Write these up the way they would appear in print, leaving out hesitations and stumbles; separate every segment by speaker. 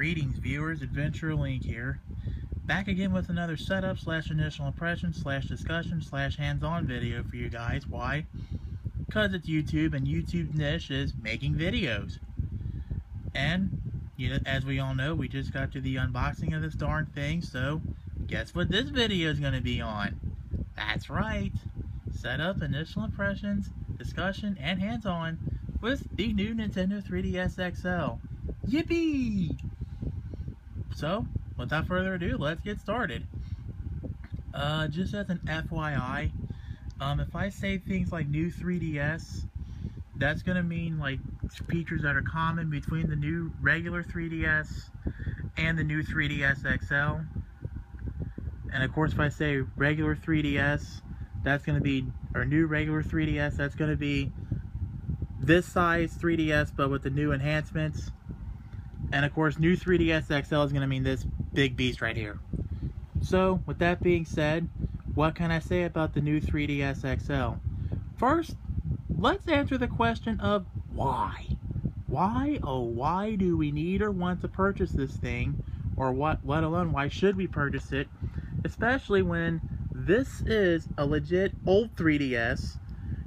Speaker 1: Greetings viewers, Adventure Link here. Back again with another setup / initial impression / discussion / hands-on video for you guys. Why? Because it's YouTube and YouTube's niche is making videos. And, you know, as we all know, we just got to the unboxing of this darn thing, so guess what this video is going to be on? That's right, setup, initial impressions, discussion, and hands-on with the new Nintendo 3DS XL. Yippee! So, without further ado, let's get started. Just as an FYI, if I say things like new 3DS, that's going to mean like features that are common between the new regular 3DS and the new 3DS XL. And of course, if I say regular 3DS, that's going to be, or new regular 3DS, that's going to be this size 3DS but with the new enhancements. And of course, new 3DS XL is going to mean this big beast right here. So, with that being said, what can I say about the new 3DS XL? First, let's answer the question of why. Why, oh why do we need or want to purchase this thing? Or what, let alone why should we purchase it? Especially when this is a legit old 3DS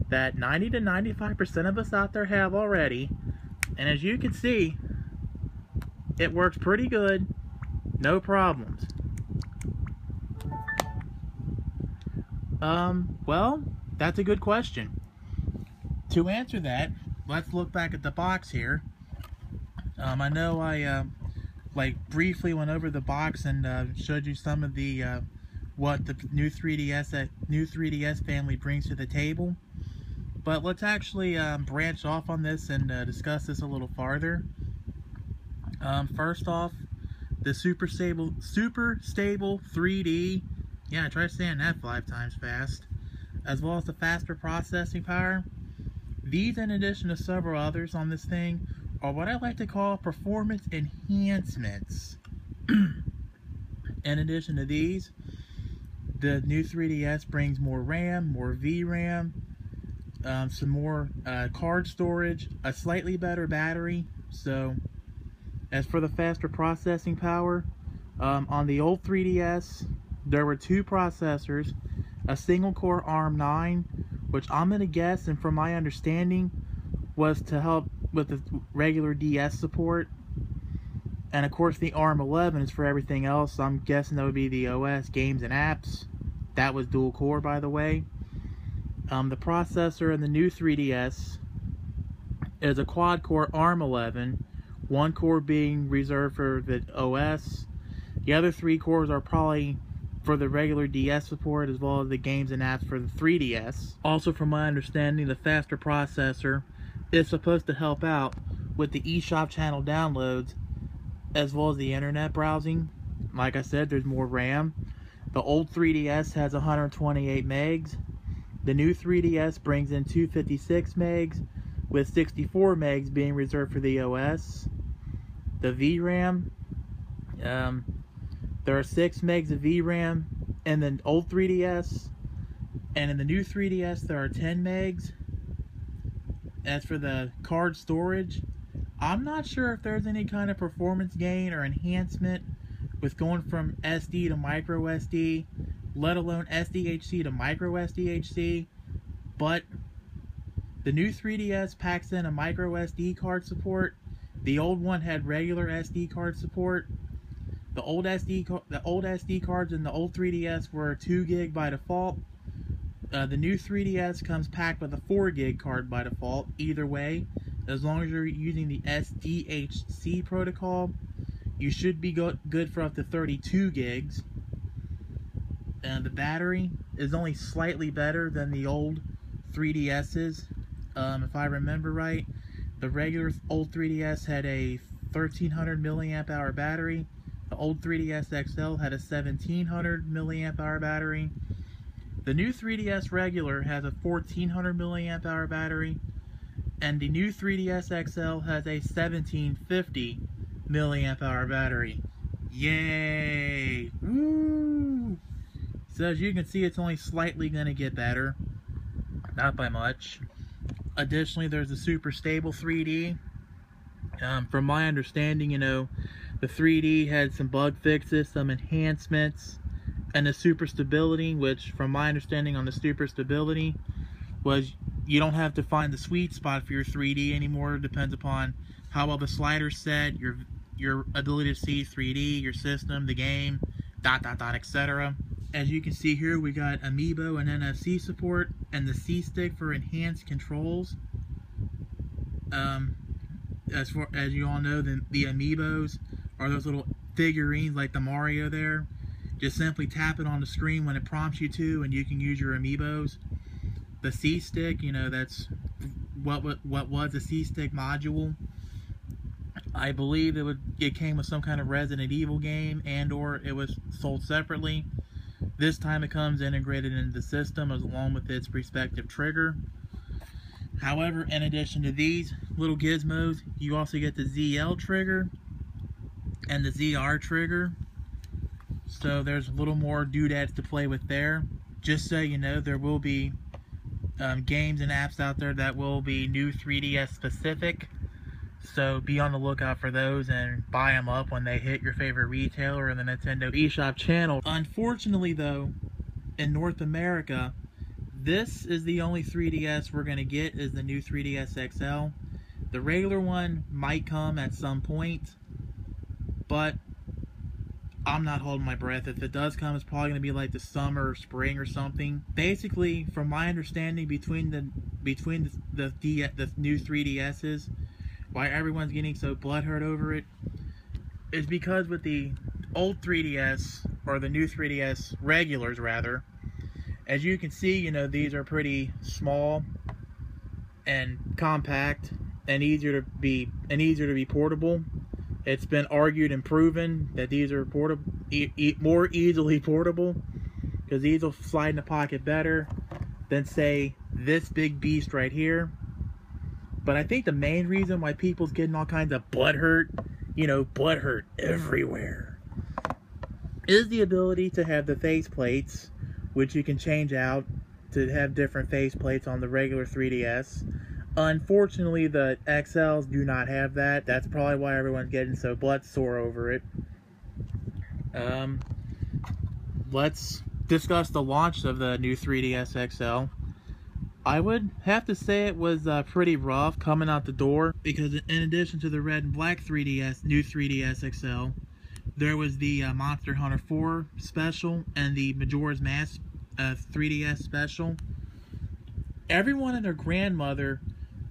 Speaker 1: that 90 to 95% of us out there have already. And as you can see, it works pretty good, no problems. Well, that's a good question. To answer that, let's look back at the box here. I know I like briefly went over the box and showed you some of the what the new 3DS family brings to the table. But let's actually branch off on this and discuss this a little farther. First off, the super stable 3D, yeah, try saying that 5 times fast, as well as the faster processing power. These, in addition to several others on this thing, are what I like to call performance enhancements. In addition to these, the new 3DS brings more RAM, more VRAM, some more card storage, a slightly better battery. So, as for the faster processing power, on the old 3DS, there were 2 processors, a single-core ARM9, which I'm going to guess, and from my understanding, was to help with the regular DS support. And of course, the ARM11 is for everything else, so I'm guessing that would be the OS, games, and apps. That was dual-core, by the way. The processor in the new 3DS is a quad-core ARM11, 1 core being reserved for the OS. The other 3 cores are probably for the regular DS support, as well as the games and apps for the 3DS. Also, from my understanding, the faster processor is supposed to help out with the eShop channel downloads, as well as the internet browsing. Like I said, there's more RAM. The old 3DS has 128 megs. The new 3DS brings in 256 megs, with 64 megs being reserved for the OS. The VRAM, there are 6 megs of VRAM in the old 3DS, and in the new 3DS there are 10 megs. As for the card storage, I'm not sure if there's any kind of performance gain or enhancement with going from SD to micro SD, let alone SDHC to micro SDHC, but the new 3DS packs in a micro SD card support. The old one had regular SD card support. The old SD cards in the old 3DS were 2 gig by default. The new 3DS comes packed with a 4 gig card by default. Either way, as long as you're using the SDHC protocol, you should be good for up to 32 gigs. And the battery is only slightly better than the old 3DS's. If I remember right, the regular old 3DS had a 1300 milliamp hour battery. The old 3DS XL had a 1700 milliamp hour battery. The new 3DS regular has a 1400 milliamp hour battery, and the new 3DS XL has a 1750 milliamp hour battery. Yay! Woo! So as you can see, it's only slightly going to get better, not by much. Additionally, there's a super stable 3D. From my understanding, you know, The 3D had some bug fixes, some enhancements, and the super stability, which from my understanding on the super stability was you don't have to find the sweet spot for your 3D anymore. It depends upon how well the slider's set, your ability to see 3D, your system, the game, etc. As you can see here, we got Amiibo and NFC support, and the C-stick for enhanced controls. As you all know, the Amiibos are those little figurines like the Mario there. Just simply tap it on the screen when it prompts you to, and you can use your Amiibos. The C-stick, you know, that's what was a C-stick module. I believe it came with some kind of Resident Evil game, and or it was sold separately. This time it comes integrated into the system along with its respective trigger. However, in addition to these little gizmos, you also get the ZL trigger and the ZR trigger. So there's a little more doodads to play with there. Just so you know, there will be games and apps out there that will be new 3DS specific. So be on the lookout for those and buy them up when they hit your favorite retailer or the Nintendo eShop channel. Unfortunately though, in North America, this is the only 3DS we're going to get is the new 3DS XL. The regular one might come at some point, but I'm not holding my breath. If it does come, it's probably going to be like the summer or spring or something. Basically, from my understanding, between the new 3DSs, why everyone's getting so butthurt over it is because with the old 3DS, or the new 3DS regulars rather, as you can see, you know, these are pretty small and compact and easier to be portable. It's been argued and proven that these are more easily portable, because these will slide in the pocket better than, say, this big beast right here. But I think the main reason why people's getting all kinds of butthurt, you know, butthurt everywhere, is the ability to have the face plates, which you can change out to have different face plates on the regular 3DS. Unfortunately, the XLs do not have that. That's probably why everyone's getting so butt sore over it. Let's discuss the launch of the new 3DS XL. I would have to say it was pretty rough coming out the door, because in addition to the red and black 3DS, new 3DS XL, there was the Monster Hunter 4 special and the Majora's Mask 3DS special. Everyone and their grandmother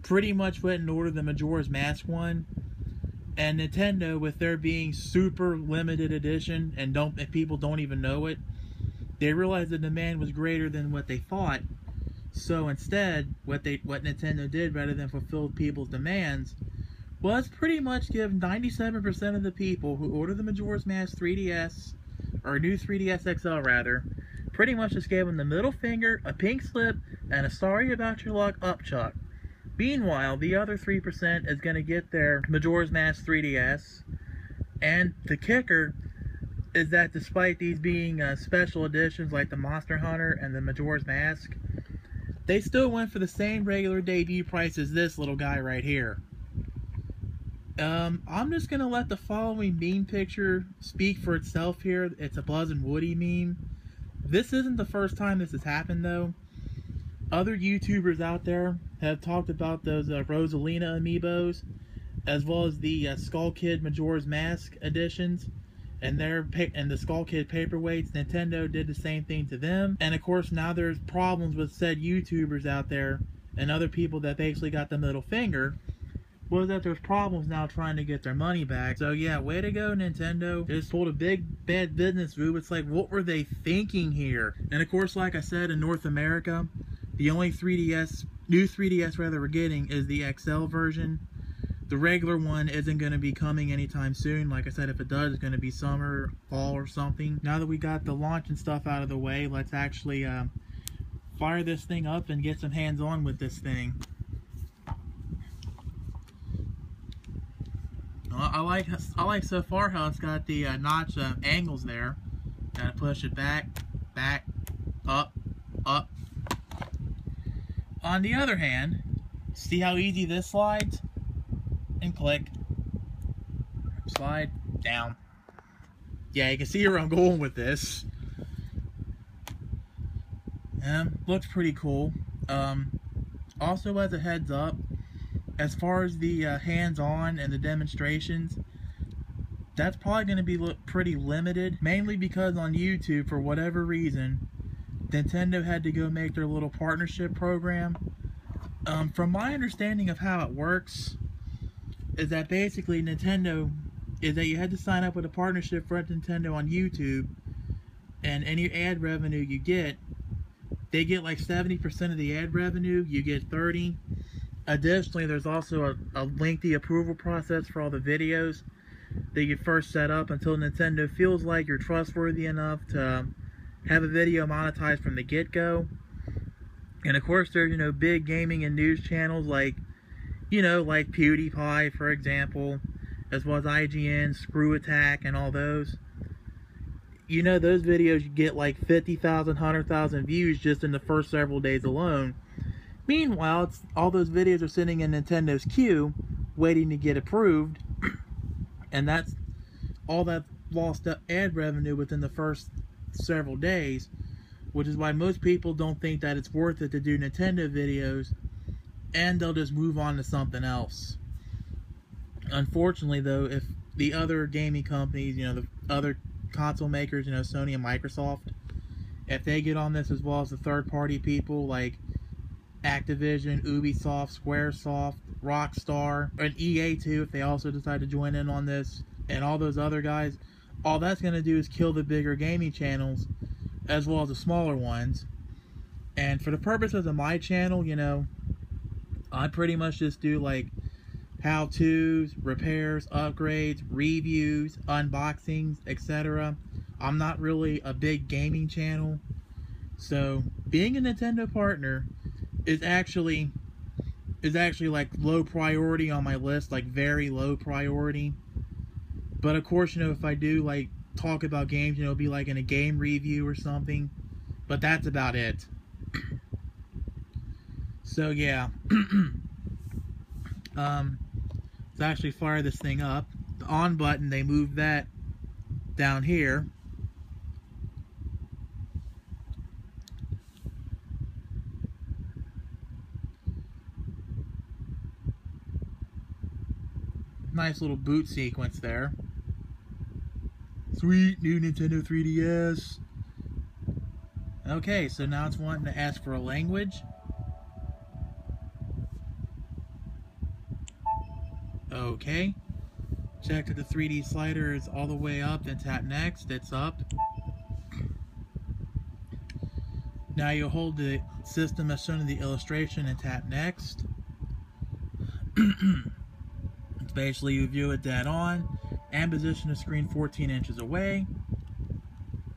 Speaker 1: pretty much went and ordered the Majora's Mask one, and Nintendo, with their being super limited edition and people don't even know it, they realized the demand was greater than what they thought. So instead, what Nintendo did, rather than fulfill people's demands, was pretty much give 97% of the people who ordered the Majora's Mask 3DS, or new 3DS XL rather, pretty much just gave them the middle finger, a pink slip, and a sorry about your luck upchuck. Meanwhile, the other 3% is going to get their Majora's Mask 3DS, and the kicker is that despite these being special editions like the Monster Hunter and the Majora's Mask, they still went for the same regular debut price as this little guy right here. I'm just going to let the following meme picture speak for itself here. It's a Buzz and Woody meme. This isn't the first time this has happened though. Other YouTubers out there have talked about those Rosalina amiibos, as well as the Skull Kid Majora's Mask editions, and the Skull Kid paperweights. Nintendo did the same thing to them, and of course now there's problems with said YouTubers out there and other people that basically got the middle finger. Was that there's problems now trying to get their money back. So yeah, way to go Nintendo. They just pulled a big bad business move. It's like, what were they thinking here? And of course, like I said, in North America, the only new 3DS rather we're getting is the XL version. The regular one isn't going to be coming anytime soon. Like I said, if it does, it's going to be summer, fall, or something. Now that we got the launch and stuff out of the way, let's actually fire this thing up and get some hands-on with this thing. I like so far how it's got the notch angles there. Gotta push it back, up, up. On the other hand, see how easy this slides? And click. Slide, down. Yeah, you can see where I'm going with this. Looks pretty cool. Also, as a heads up, as far as the hands-on and the demonstrations, that's probably going to be pretty limited, mainly because on YouTube, for whatever reason, Nintendo had to go make their little partnership program. From my understanding of how it works, is that basically Nintendo, is that you had to sign up with a partnership for Nintendo on YouTube, and any ad revenue you get, they get like 70% of the ad revenue, you get 30%. Additionally, there's also a lengthy approval process for all the videos that you first set up until Nintendo feels like you're trustworthy enough to have a video monetized from the get-go. And of course, there's, you know, big gaming and news channels like, you know, like PewDiePie, for example, as well as IGN, Screw Attack, and all those. You know, those videos you get like 50,000, 100,000 views just in the first several days alone. Meanwhile, all those videos are sitting in Nintendo's queue, waiting to get approved, and that's all that lost ad revenue within the first several days, which is why most people don't think that it's worth it to do Nintendo videos, and they'll just move on to something else. Unfortunately, though, if the other gaming companies, you know, the other console makers, you know, Sony and Microsoft, if they get on this as well as the third-party people like Activision, Ubisoft, Squaresoft, Rockstar, and EA too, if they also decide to join in on this, and all those other guys, all that's going to do is kill the bigger gaming channels as well as the smaller ones. And for the purposes of my channel, you know, I pretty much just do like how-tos, repairs, upgrades, reviews, unboxings, etc. I'm not really a big gaming channel, so being a Nintendo partner is actually like low priority on my list, like very low priority. But of course, you know, if I do like talk about games, you know, it'll be like in a game review or something, but that's about it. So yeah. Let's actually fire this thing up. The on button, they moved that down here. Nice little boot sequence there. Sweet, new Nintendo 3DS. Okay, so now it's wanting to ask for a language. Okay. Check that the 3D slider is all the way up, then tap next. It's up. Now you'll hold the system as shown in the illustration and tap next. It's basically you view it dead on and position the screen 14 inches away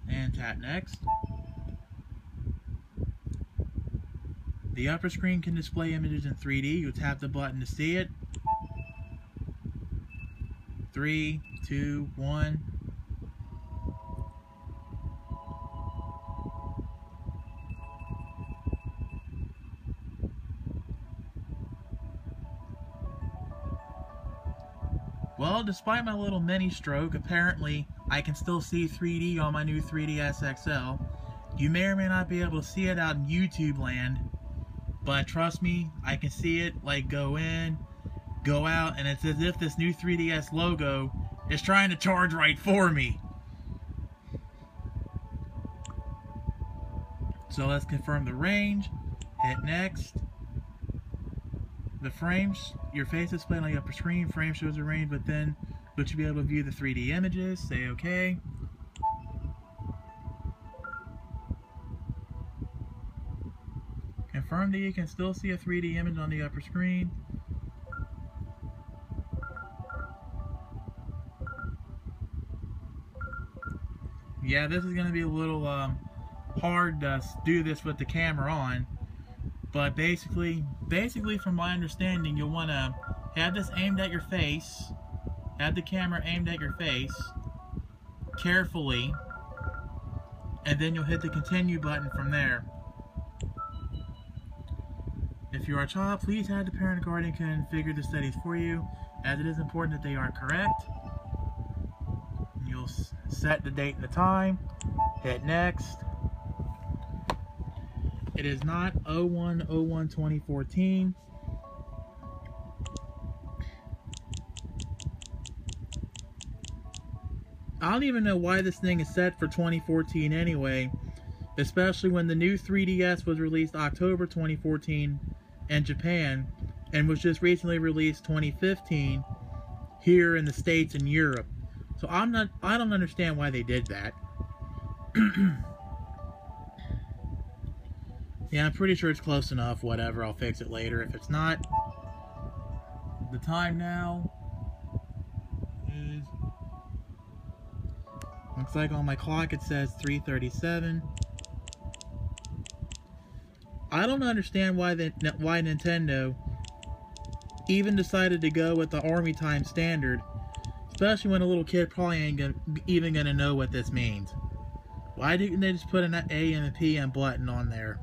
Speaker 1: and tap next. The upper screen can display images in 3D. You tap the button to see it. 3, 2, 1. Well, despite my little mini stroke, apparently I can still see 3D on my new 3DS XL. You may or may not be able to see it out in YouTube land, but trust me, I can see it like go in, go out, and it's as if this new 3DS logo is trying to charge right for me. So let's confirm the range, hit next. The frames, your face is displayed on the upper screen, frame shows the range, but you'll be able to view the 3D images, say OK. Confirm that you can still see a 3D image on the upper screen. Yeah, this is going to be a little hard to do this with the camera on. But basically from my understanding, you'll want to have this aimed at your face, have the camera aimed at your face, carefully, and then you'll hit the continue button from there. If you are a child, please have the parent or guardian configure the settings for you, as it is important that they are correct. You'll set the date and the time, hit next. It is not 01/01/2014. I don't even know why this thing is set for 2014 anyway, especially when the new 3DS was released October 2014 in Japan and was just recently released 2015 here in the States and Europe. So I don't understand why they did that. Yeah, I'm pretty sure it's close enough. Whatever, I'll fix it later if it's not. The time now is... looks like on my clock it says 3:37. I don't understand why Nintendo even decided to go with the Army Time standard, especially when a little kid probably ain't even gonna know what this means. Why didn't they just put an A and a PM button on there?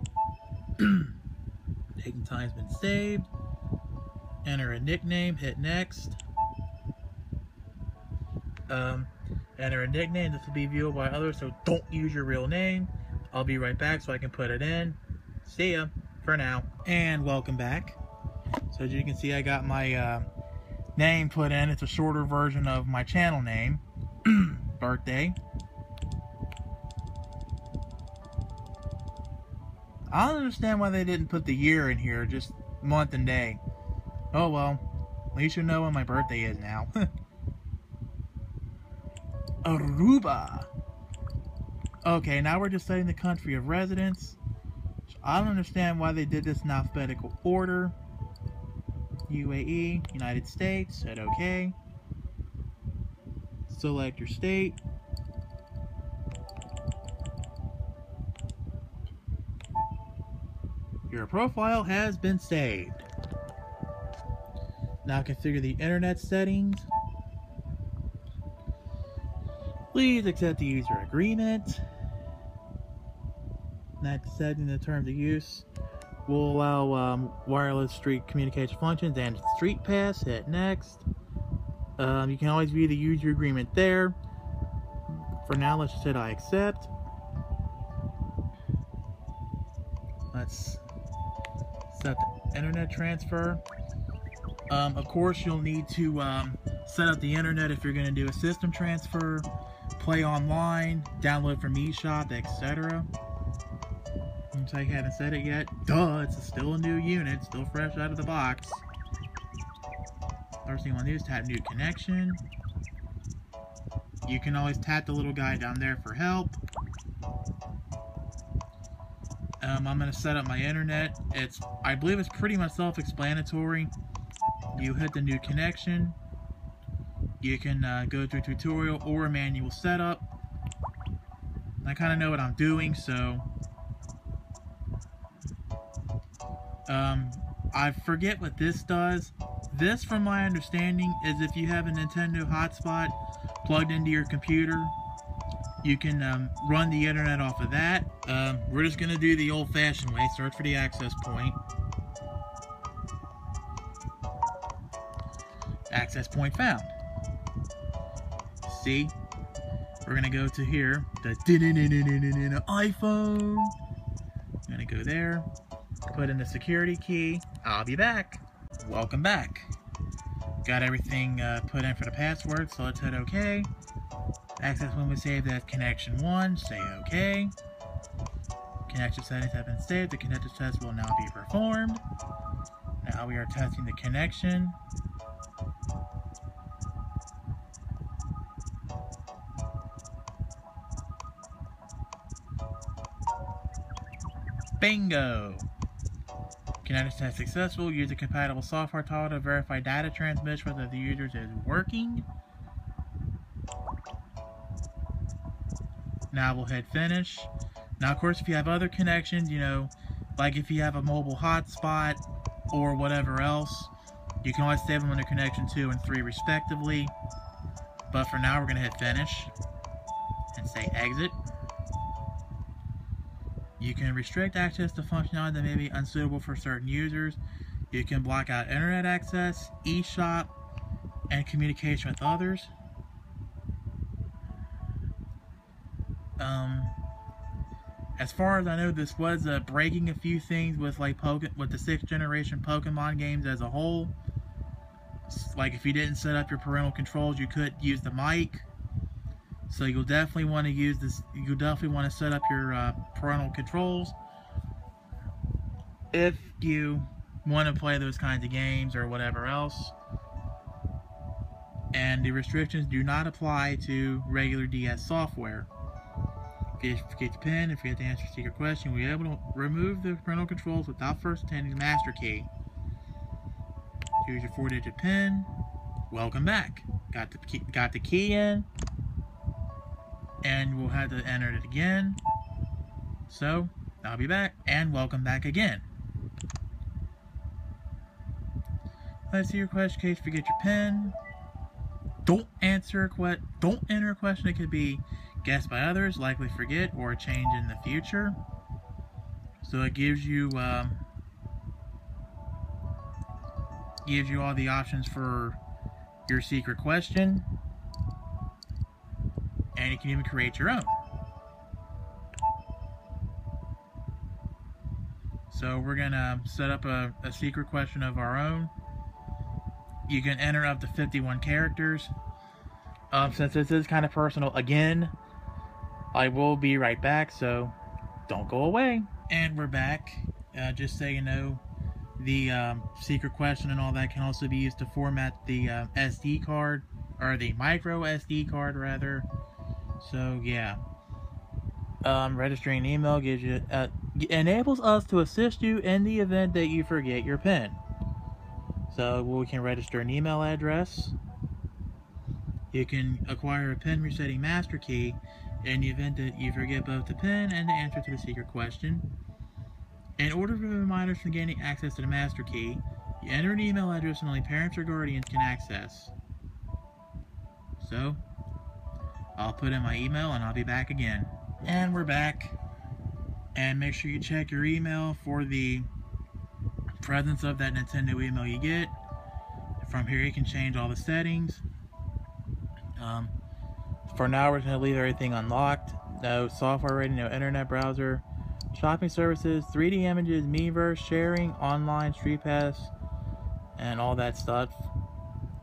Speaker 1: Taking time's been saved. Enter a nickname, hit next. Enter a nickname. This will be viewed by others, so don't use your real name. I'll be right back so I can put it in. See ya for now. And welcome back. So as you can see, I got my name put in. It's a shorter version of my channel name. Birthday. I don't understand why they didn't put the year in here, just month and day. Oh well, at least you know when my birthday is now. Aruba. Okay, now we're just setting the country of residence. I don't understand why they did this in alphabetical order. UAE, United States, hit OK. Select your state. Your profile has been saved. Now configure the internet settings. Please accept the user agreement. Next, setting the terms of use. Will allow wireless street communication functions and street pass. Hit next. You can always view the user agreement there. For now, let's just hit I accept. Let's set the internet transfer. Of course, you'll need to set up the internet if you're going to do a system transfer, play online, download from eShop, etc. Looks like I haven't said it yet. Duh, it's still a new unit, still fresh out of the box. First thing you want to do is tap new connection. You can always tap the little guy down there for help. I'm going to set up my internet. I believe it's pretty much self-explanatory. You hit the new connection. You can go through a tutorial or a manual setup. I kind of know what I'm doing, so... I forget what this does. This, from my understanding, is if you have a Nintendo hotspot plugged into your computer, you can run the internet off of that. We're just going to do the old-fashioned way. Search for the access point. Access point found. See? We're going to go to here. The iPhone. I'm going to go there. Put in the security key. I'll be back. Welcome back. Got everything put in for the password, so let's hit OK. Access when we save as connection 1, say OK. Connection settings have been saved. The connection test will now be performed. Now we are testing the connection. Bingo! Connection test successful. Use a compatible software tile to verify data transmission whether the user is working. Now we'll hit finish. Now, of course, if you have other connections, you know, like if you have a mobile hotspot or whatever else, you can always save them under connection 2 and 3 respectively. But for now, we're going to hit finish and say exit. You can restrict access to functionality that may be unsuitable for certain users. You can block out internet access, eShop, and communication with others. As far as I know, this was breaking a few things with like with the 6th generation Pokemon games as a whole. Like if you didn't set up your parental controls, you could use the mic. So you'll definitely want to use this. You'll definitely want to set up your parental controls if you want to play those kinds of games or whatever else. And the restrictions do not apply to regular DS software. If you forget the PIN, if you have to answer a secret question, you'll be able to remove the parental controls without first attending the master key. Choose your 4-digit PIN. Welcome back. Got the key in, and we'll have to enter it again. So I'll be back, and welcome back again. Let's see your question case. Forget your PIN. Don't enter a question that could be guessed by others, likely forget, or change in the future. So it gives you all the options for your secret question, and you can even create your own. So we're gonna set up a secret question of our own. You can enter up to 51 characters. Since this is kind of personal, again, I will be right back, so don't go away. And we're back. Just so you know, the secret question and all that can also be used to format the SD card, or the micro SD card rather. So yeah, registering an email gives you enables us to assist you in the event that you forget your PIN. So we can register an email address. You can acquire a PIN resetting master key in the event that you forget both the PIN and the answer to the secret question. In order to prevent minors from gaining access to the master key, you enter an email address that only parents or guardians can access. So, I'll put in my email and I'll be back again. And we're back. And make sure you check your email for the presence of that Nintendo email you get. From here you can change all the settings. For now we're going to leave everything unlocked. No software rating, no internet browser, shopping services, 3D images, Miiverse, sharing, online, Street Pass, and all that stuff.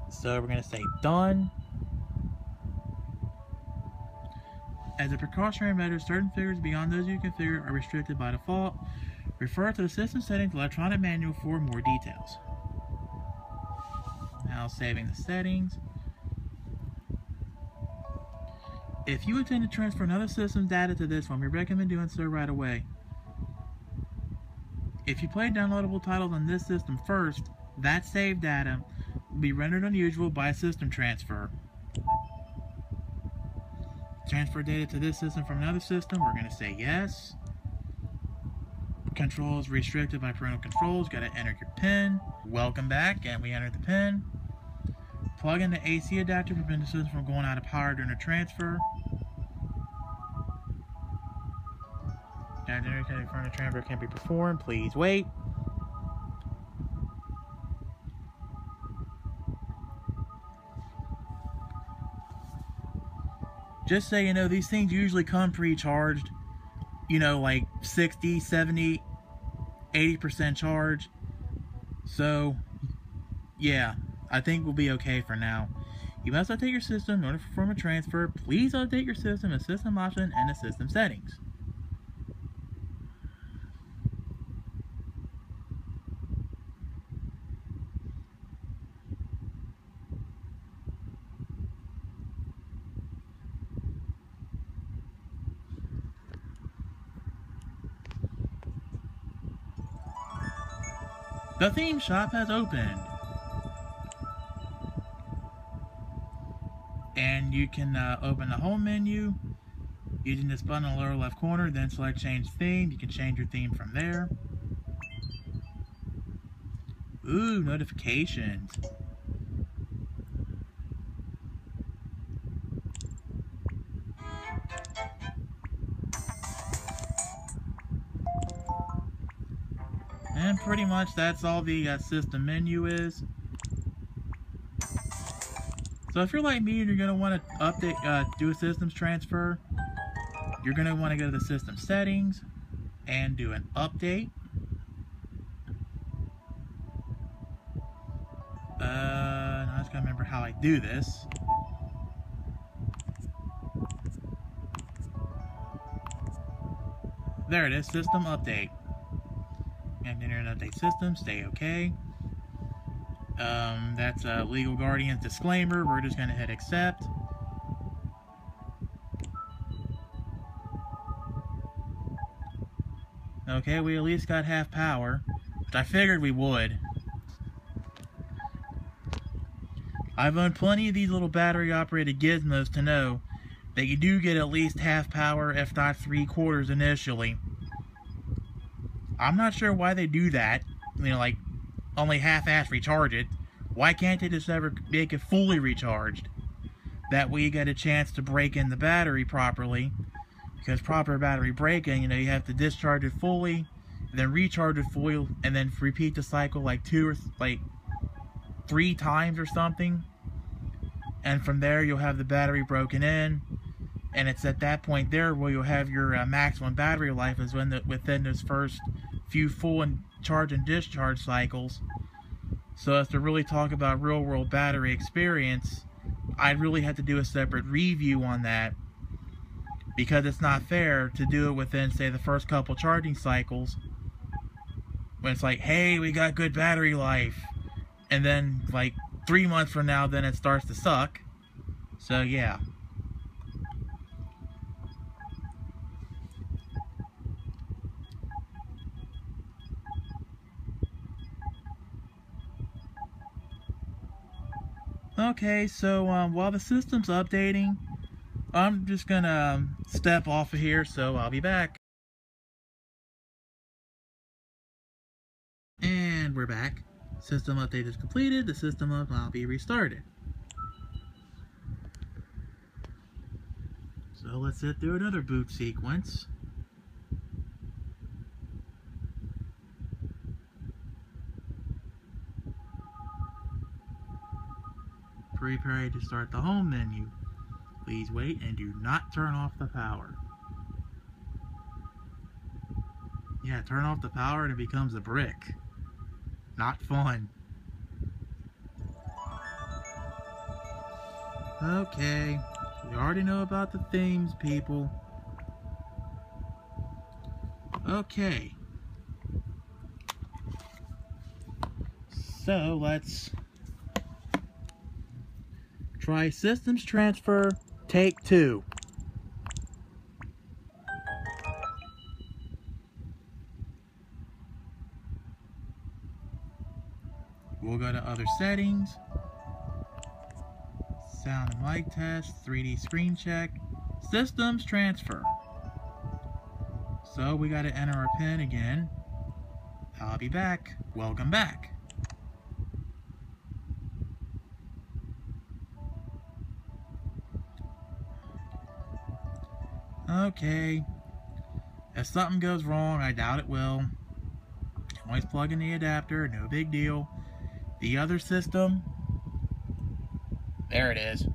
Speaker 1: So we're going to say done. As a precautionary measure, certain figures beyond those you configure are restricted by default. Refer to the System Settings electronic manual for more details. Now saving the settings. If you intend to transfer another system's data to this one, we recommend doing so right away. If you play downloadable titles on this system first, that saved data will be rendered unusable by system transfer. Transfer data to this system from another system, we're going to say yes. Controls restricted by parental controls, got to enter your PIN. Welcome back, and we entered the PIN. Plug in the AC adapter to prevent the system from going out of power during a transfer. During the transfer can be performed. Please wait. Just so you know, these things usually come pre-charged. You know, like 60, 70, 80% charge. So, yeah, I think we'll be okay for now. You must update your system in order to perform a transfer. Please update your system in System Option and the System Settings. The theme shop has opened. And you can open the home menu using this button in the lower left corner, then select change theme. You can change your theme from there. Ooh, notifications. And pretty much that's all the system menu is. So if you're like me and you're going to want to update, do a systems transfer, you're going to want to go to the system settings and do an update. I just gotta remember how I do this. There it is, system update. And internet update system, stay okay. That's a Legal Guardian's disclaimer. We're just gonna hit accept. Okay, we at least got half power, which I figured we would. I've owned plenty of these little battery-operated gizmos to know that you do get at least half power, if not 3/4 initially. I'm not sure why they do that. You know, like, only half-ass recharge it. Why can't they just ever make it fully recharged? That way you get a chance to break in the battery properly. Because proper battery break-in, you know, you have to discharge it fully, then recharge it fully, and then repeat the cycle like 2 or 3 times or something. And from there you'll have the battery broken in, and it's at that point there where you'll have your maximum battery life is within those first few full and charge and discharge cycles. So as to really talk about real world battery experience, I'd really have to do a separate review on that, because it's not fair to do it within, say, the first couple charging cycles when it's like, hey, we got good battery life, and then like 3 months from now then it starts to suck. So yeah. Okay, so while the system's updating, I'm just gonna step off of here, so I'll be back. And we're back. System update is completed. The system will now be restarted. So let's sit through another boot sequence. Prepare to start the home menu. Please wait and do not turn off the power. Yeah, turn off the power and it becomes a brick. Not fun. Okay, we already know about the themes, people. Okay. So let's try systems transfer, take 2. We'll go to other settings, sound and mic test, 3D screen check, systems transfer. So we got to enter our PIN again. I'll be back. Welcome back. Okay, if something goes wrong, I doubt it will. Always plug in the adapter, no big deal. The other system, there it is.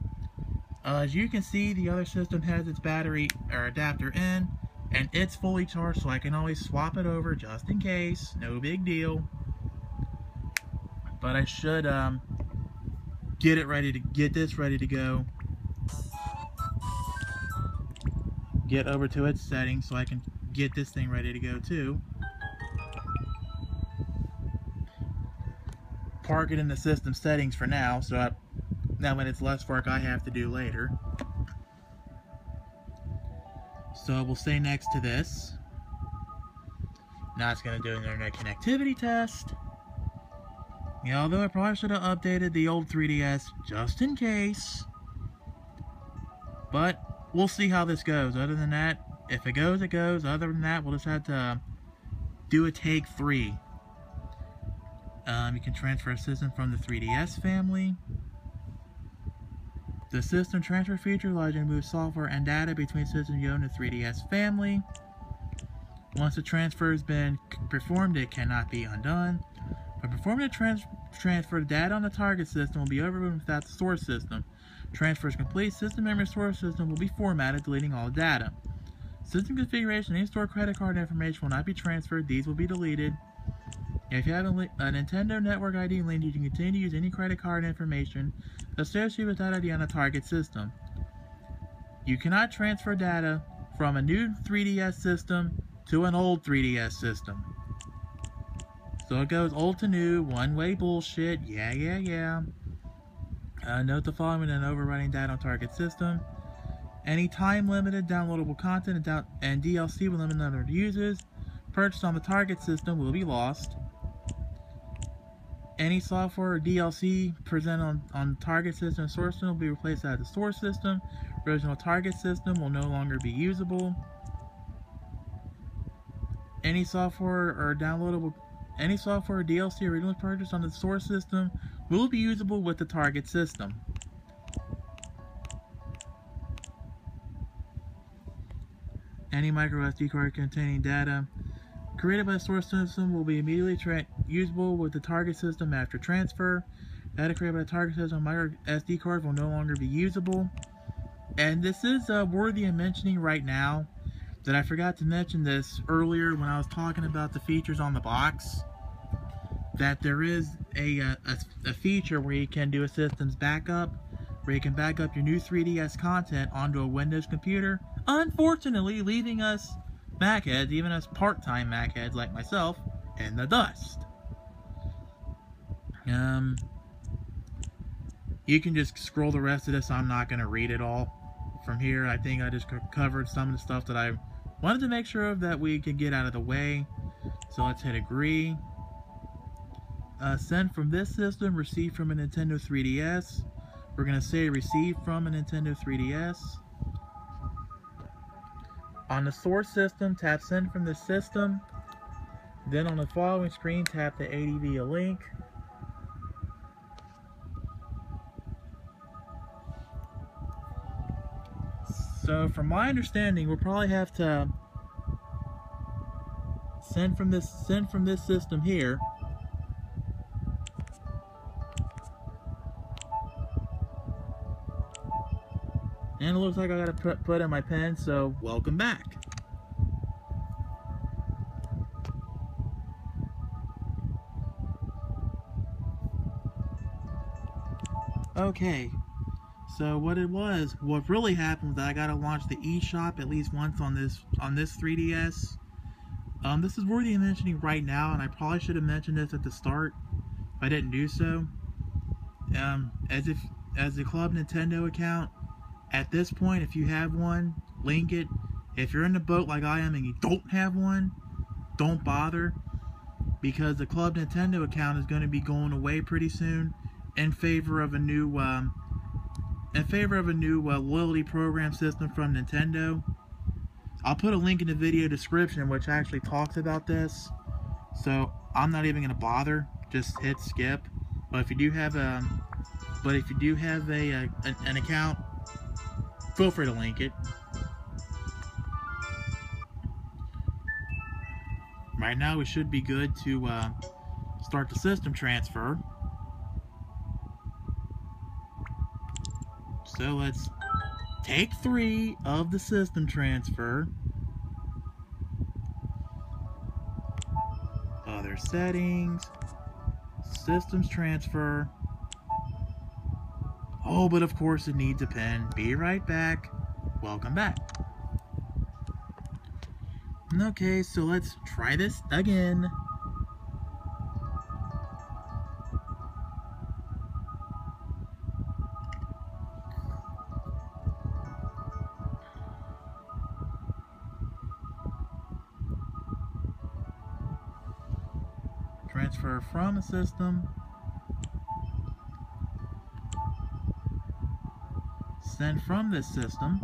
Speaker 1: As you can see, the other system has its battery or adapter in, and it's fully charged, so I can always swap it over just in case. No big deal. But I should get this ready to go. Get over to its settings so I can get this thing ready to go too. Park it in the system settings for now, so now when it's less work I have to do later. So we'll stay next to this. Now it's going to do an internet connectivity test. Yeah, although I probably should have updated the old 3DS just in case. But we'll see how this goes. Other than that, if it goes, it goes. Other than that, we'll just have to do a take 3. You can transfer a system from the 3DS family. The system transfer feature allows you to move software and data between systems you own in the 3DS family. Once the transfer has been performed, it cannot be undone. By performing the transfer, data on the target system will be overwritten without the source system. Transfer is complete. System memory source system will be formatted, deleting all data. System configuration and in-store credit card information will not be transferred. These will be deleted. If you have a Nintendo Network ID link, you can continue to use any credit card information associated with that ID on a target system. You cannot transfer data from a new 3DS system to an old 3DS system. So it goes old to new, one-way bullshit, yeah. Note the following and overwriting data on target system. Any time-limited downloadable content and DLC with limited number of users purchased on the target system will be lost. Any software or DLC presented on target system and source system will be replaced out of the source system. Original target system will no longer be usable. Any software or DLC originally purchased on the source system will be usable with the target system. Any micro SD card containing data created by the source system will be immediately usable with the target system after transfer. Data created by the target system on micro SD cards will no longer be usable. And this is worthy of mentioning right now, that I forgot to mention this earlier when I was talking about the features on the box, that there is a feature where you can do a systems backup, where you can back up your new 3DS content onto a Windows computer, unfortunately leaving us Mac-heads, even us part-time Mac-heads like myself, in the dust. You can just scroll the rest of this. I'm not going to read it all from here. I think I just covered some of the stuff that I wanted to make sure of that we could get out of the way. So let's hit agree. Send from this system, receive from a Nintendo 3DS. We're going to say receive from a Nintendo 3DS. On the source system, tap send from the system. Then on the following screen, tap the AD via link. So from my understanding, we'll probably have to send from this system here. And it looks like I gotta put in my pen, so welcome back. Okay, so what really happened was that I gotta launch the eShop at least once on this 3DS. This is worthy of mentioning right now, and I probably should have mentioned this at the start, but I didn't do so. As the Club Nintendo account, at this point, if you have one, link it. If you're in the boat like I am and you don't have one, don't bother, because the Club Nintendo account is going to be going away pretty soon in favor of a new loyalty program system from Nintendo. I'll put a link in the video description which actually talks about this, so I'm not even going to bother. Just hit skip. But if you do have an account, feel free to link it. Right now we should be good to start the system transfer. So let's take 3 of the system transfer. Other settings. Systems transfer. Oh, but of course it needs a pen. Be right back. Welcome back. Okay, so let's try this again. Transfer from a system. Send from this system.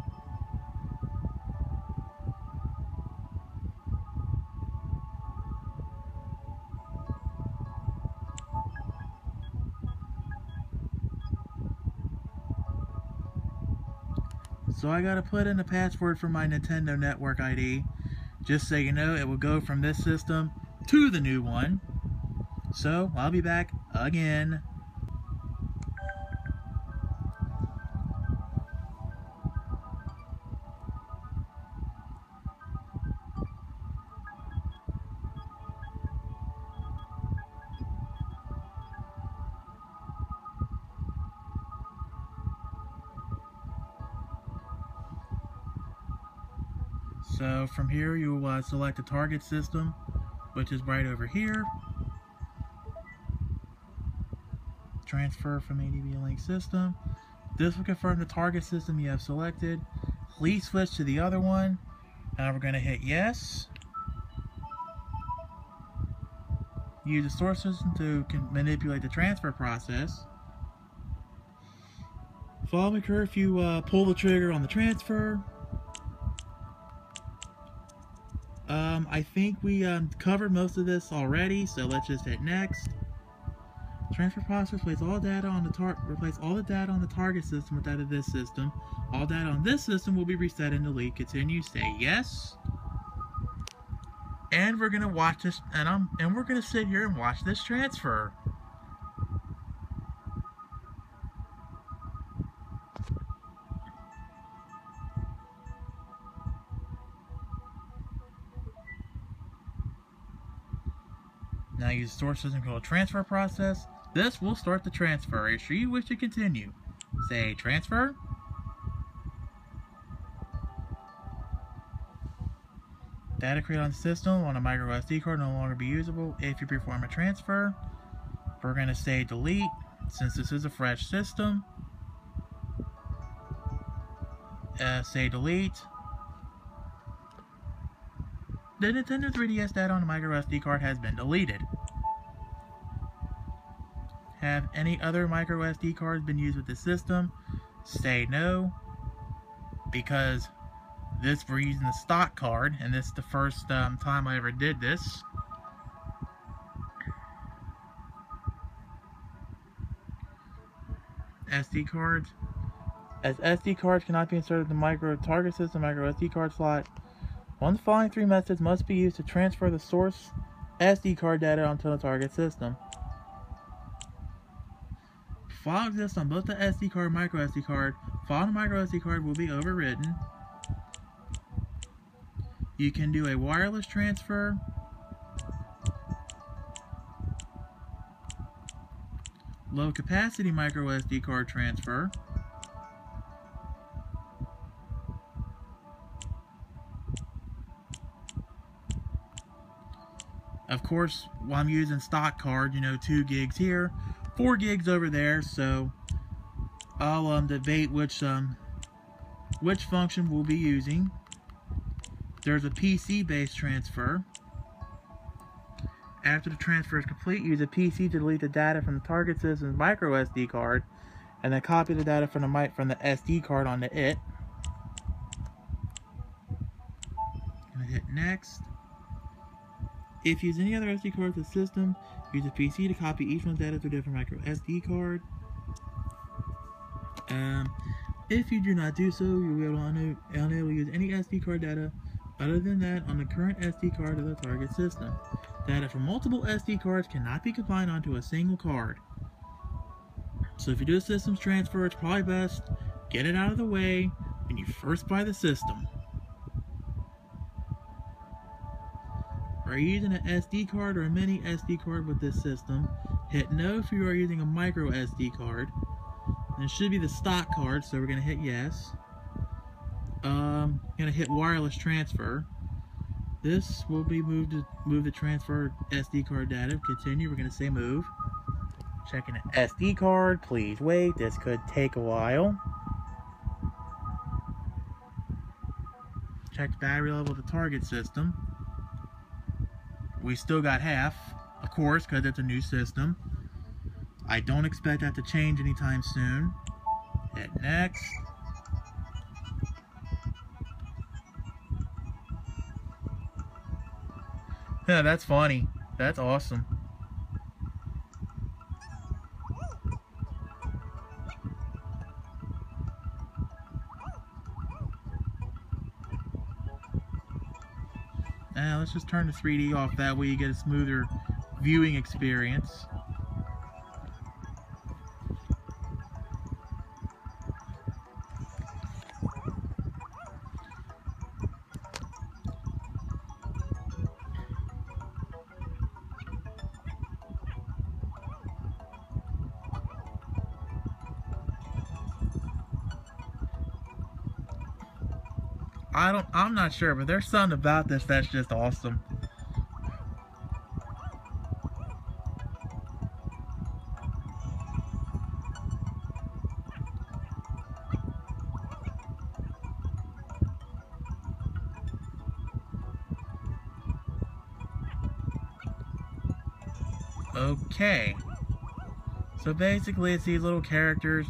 Speaker 1: So I gotta put in a password for my Nintendo Network ID. Just so you know, it will go from this system to the new one. So I'll be back again. So from here you will select the target system, which is right over here. Transfer from ADB link system. This will confirm the target system you have selected. Please switch to the other one. Now we're going to hit yes. Use the source system to manipulate the transfer process. Follow the curve if you pull the trigger on the transfer. I think we covered most of this already, so let's just hit next. Transfer process replace all data on the data on the target system with that of this system. All data on this system will be reset and delete. Continue. Say yes. And we're gonna watch this, and we're gonna sit here and watch this transfer. Now use source system called transfer process. This will start the transfer. If you wish to continue, say transfer. Data created on the system on a micro SD card no longer be usable if you perform a transfer. We're going to say delete since this is a fresh system. Say delete. The Nintendo 3DS data on the micro SD card has been deleted. Have any other micro SD cards been used with the system? Say no, because we're using the stock card, and this is the first time I ever did this. SD cards. As SD cards cannot be inserted in the micro target system micro SD card slot, one of the following three methods must be used to transfer the source SD card data onto the target system. File exists on both the SD card and micro SD card. File on the micro SD card will be overwritten. You can do a wireless transfer, low capacity micro SD card transfer, of course, while I'm using stock card, 2 gigs here, 4 gigs over there, so I'll debate which function we'll be using. There's a PC-based transfer. After the transfer is complete, use a PC to delete the data from the target system's micro SD card, and then copy the data from the SD card onto it. And hit next. If you use any other SD card to the system, use a PC to copy each one's data to a different micro SD card. If you do not do so, you'll be able to unable to use any SD card data other than that on the current SD card of the target system. Data from multiple SD cards cannot be combined onto a single card. So if you do a systems transfer, it's probably best get it out of the way when you first buy the system. Are you using an SD card or a mini SD card with this system? Hit no if you are using a micro SD card. And it should be the stock card, so we're going to hit yes. Going to hit wireless transfer. This will be moved to move the transfer SD card data. Continue, we're going to say move. Checking an SD card, please wait, this could take a while. Check the battery level of the target system. We still got half, of course, because it's a new system. I don't expect that to change anytime soon. Hit next. Yeah, that's funny. That's awesome. Now let's just turn the 3D off, that way you get a smoother viewing experience. I'm not sure, but there's something about this that's just awesome. Okay. So basically it's these little characters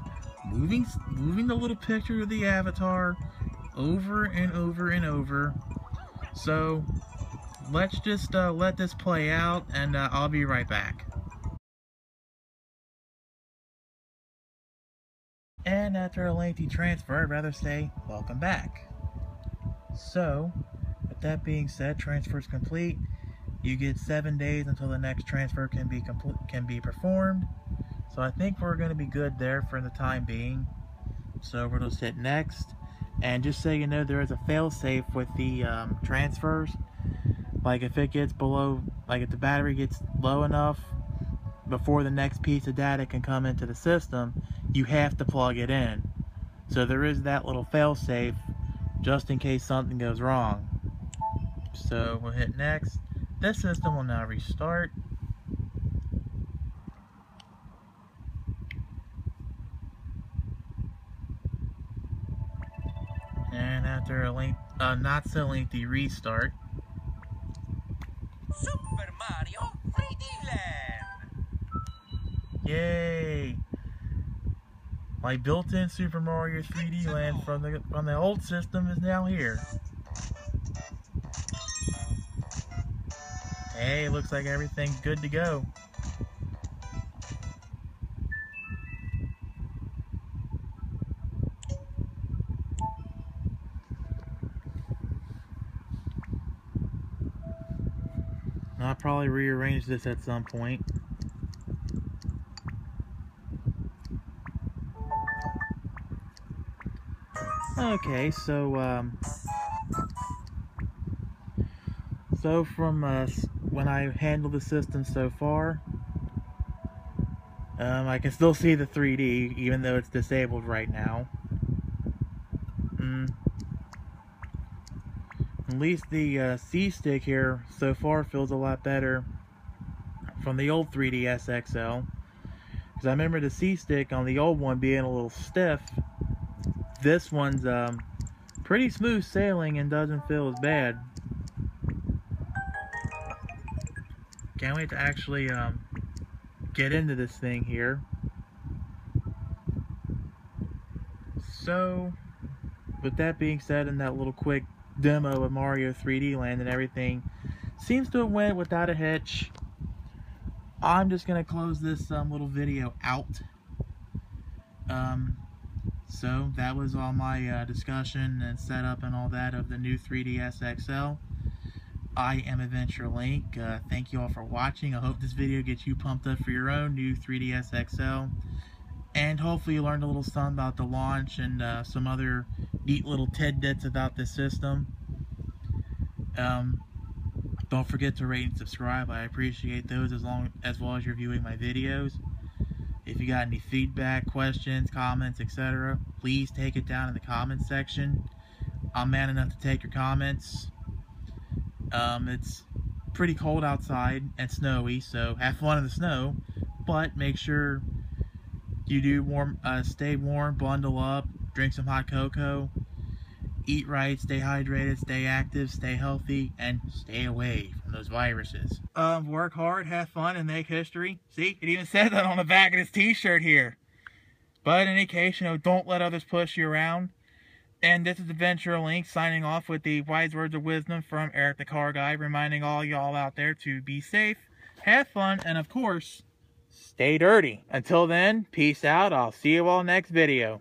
Speaker 1: moving the little picture of the avatar over and over and over. So let's just let this play out, and I'll be right back. And after a lengthy transfer, I'd rather say welcome back. So with that being said, transfer is complete. You get 7 days until the next transfer can be performed. So I think we're going to be good there for the time being. So we're going to hit next. And just so you know, there is a fail-safe with the transfers. Like if it gets below, like if the battery gets low enough before the next piece of data can come into the system, you have to plug it in. So there is that little fail-safe just in case something goes wrong. So we'll hit next. This system will now restart. And after a not so lengthy restart,
Speaker 2: Super Mario 3D Land!
Speaker 1: Yay! My built-in Super Mario 3D Land from the old system is now here. Hey, looks like everything's good to go. I'll probably rearrange this at some point. Okay, so from when I handled the system so far, I can still see the 3D even though it's disabled right now. At least the C stick here so far feels a lot better from the old 3DS XL. Because I remember the C stick on the old one being a little stiff. This one's pretty smooth sailing and doesn't feel as bad. Can't wait to actually get into this thing here. So, with that being said, and that little quick demo of Mario 3D Land and everything seems to have went without a hitch, I'm just gonna close this little video out. So that was all my discussion and setup and all that of the new 3DS XL. I am Adventure Link. Thank you all for watching. I hope this video gets you pumped up for your own new 3DS XL. And hopefully you learned a little something about the launch and some other neat little tidbits about this system. Don't forget to rate and subscribe. I appreciate those as well as you're viewing my videos. If you got any feedback, questions, comments, etc., please take it down in the comments section. I'm man enough to take your comments. It's pretty cold outside and snowy, so have fun in the snow, but make sure you do stay warm, bundle up, drink some hot cocoa, eat right, stay hydrated, stay active, stay healthy, and stay away from those viruses. Work hard, have fun, and make history. See, it even says that on the back of this t-shirt here. But in any case, don't let others push you around. And this is Adventure Link signing off with the wise words of wisdom from Eric the Car Guy, reminding all y'all out there to be safe, have fun, and of course, stay dirty. Until then, peace out. I'll see you all next video.